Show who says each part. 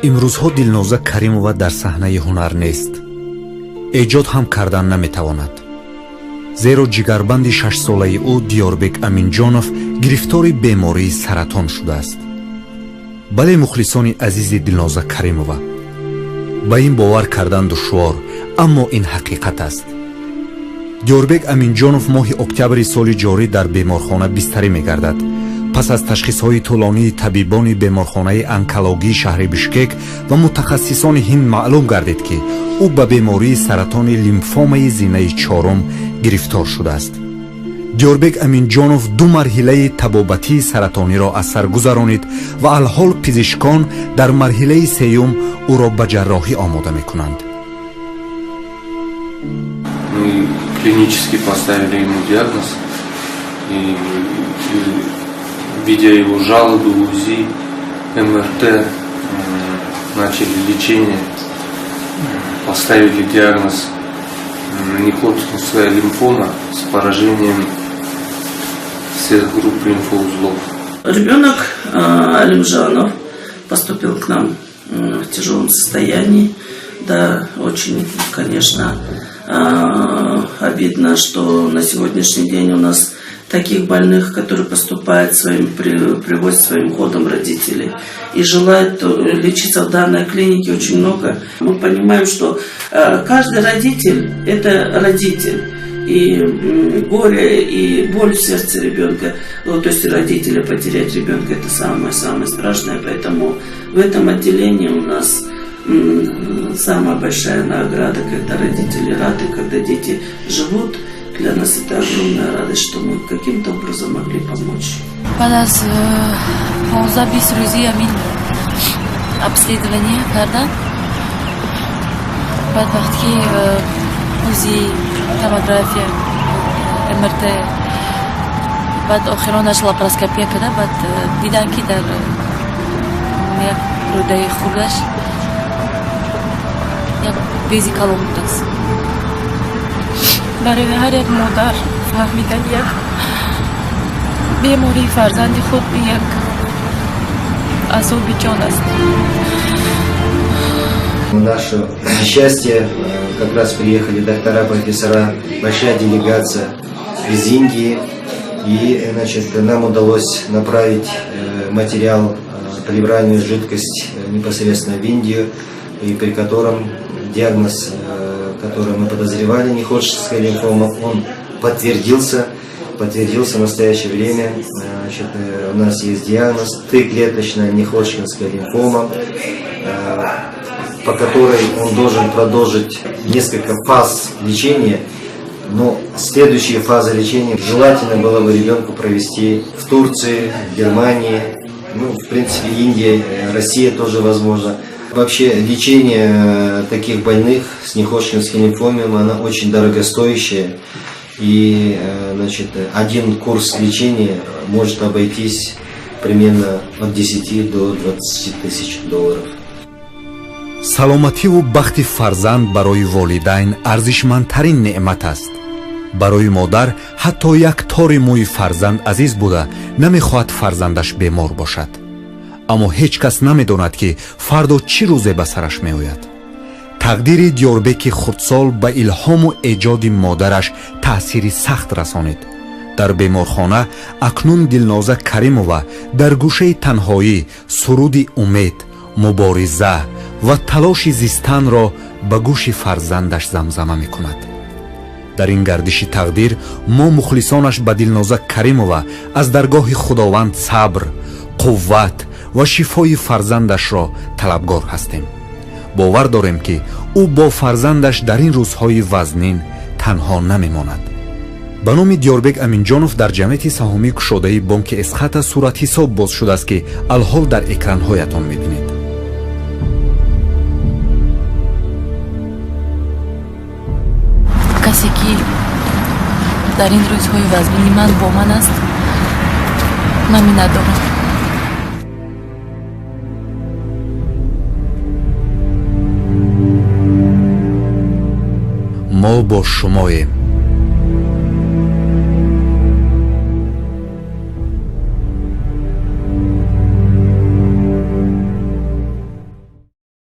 Speaker 1: имрӯзҳо Дилноза Каримова дар саҳнаи ҳунар нест. эҷод ҳам кардан наметавонад. зеро ҷигарбанди 6-солаи ӯ Диёрбек Аминҷонов гирифтори бемории саратон шудааст. бале мухлисони азизи Дилноза Каримова, ба ин бовар кардан душвор, аммо ин ҳақиқат аст. Диёрбек Аминҷонов моҳи октябри соли ҷорӣ дар беморхона бистарӣ мегардад. пас аз ташхисҳои тӯлонии табибони беморхонаи онкологии шаҳри Бишкек ва мутахассисони Ҳинд маълум гардид, ки ӯ ба бемории саратони лимфомаи зинаи чорум гирифтор шудааст. Диёрбек Аминҷонов 2 марҳилаи табобатии саратониро аз сар гузаронид ва алҳол пизишкон дар марҳилаи сеюм ӯро ба ҷарроҳӣ омода мекунанд.
Speaker 2: Мы клинически поставили ему диагноз, и видя его жалобы, УЗИ, МРТ, начали лечение, поставили диагноз неходжинская лимфома с поражением всех групп лимфоузлов.
Speaker 3: Ребенок Алимжанов поступил к нам в тяжелом состоянии. Да, очень, конечно, обидно, что на сегодняшний день у нас таких больных, которые поступают привозят своим ходом родителей и желают лечиться в данной клинике, очень много. Мы понимаем, что каждый родитель – это родитель. И горе, и боль в сердце ребенка, то есть родителя потерять ребенка – это самое-самое страшное. Поэтому в этом отделении у нас самая большая награда, когда родители рады, когда дети живут. Для нас это огромная радость, что мы каким-то образом могли помочь.
Speaker 4: بعد از 15-20 روزی همین обследование کردم. بعد وقتی اوزی توموگرافی MRT بعد آخرانش لاپاراسکوپی کرده. بعد دیدن که در یک روده خودش یک بیزی کلام بوده است. برای هر یک مادر فهمیدن یک بیماری فرزند خود یک عذاب جان است.
Speaker 5: Наше несчастье, как раз приехали доктора, профессора, большая делегация из Индии, и нам удалось направить материал, поливранию жидкость непосредственно в Индию, и при котором диагноз, который мы подозревали, неходжинская лимфома, он подтвердился в настоящее время. У нас есть диагноз Т-клеточная неходжинская лимфома, по которой он должен продолжить несколько фаз лечения, но следующие фазы лечения желательно было бы ребенку провести в Турции, в Германии, в принципе Индия, Россия тоже возможно. Вообще лечение таких больных с неходжинской лимфомой, она очень дорогостоящая, и один курс лечения может обойтись примерно от 10 до 20 тысяч долларов.
Speaker 1: саломативу бахти фарзанд барои волидайн арзишмандтарин неъмат аст. барои модар ҳатто як тори мӯи фарзанд азиз буда намехоҳад фарзандаш бемор бошад. аммо ҳеҷ кас намедонад, ки фардо чӣ рӯзе ба сараш меояд. тақдири Диёрбеки хурдсол ба илҳому эҷоди модараш таъсири сахт расонид. дар беморхона акнун Дилноза Каримова дар гӯшаи танҳоӣ суруди умед, мубориза ва талоши зистанро ба гӯши фарзандаш замзама мекунад. дар ин гардиши тақдир мо мухлисонаш ба Дилноза Каримова аз даргоҳи худованд сабр, қувват ва шифои фарзандашро талабгор ҳастем. бовар дорем, ки ӯ бо фарзандаш дар ин рӯзҳои вазнин танҳо намемонад. ба номи Диёрбек Аминҷонов дар ҷамъияти саҳомии кушодаи бонки Эсхата суратҳисоб боз шудааст, ки алҳол дар экранҳоятон мебинед.
Speaker 4: کسی که در این روزهای وزمینی من با من است من ندارم.
Speaker 1: ما با شماییم.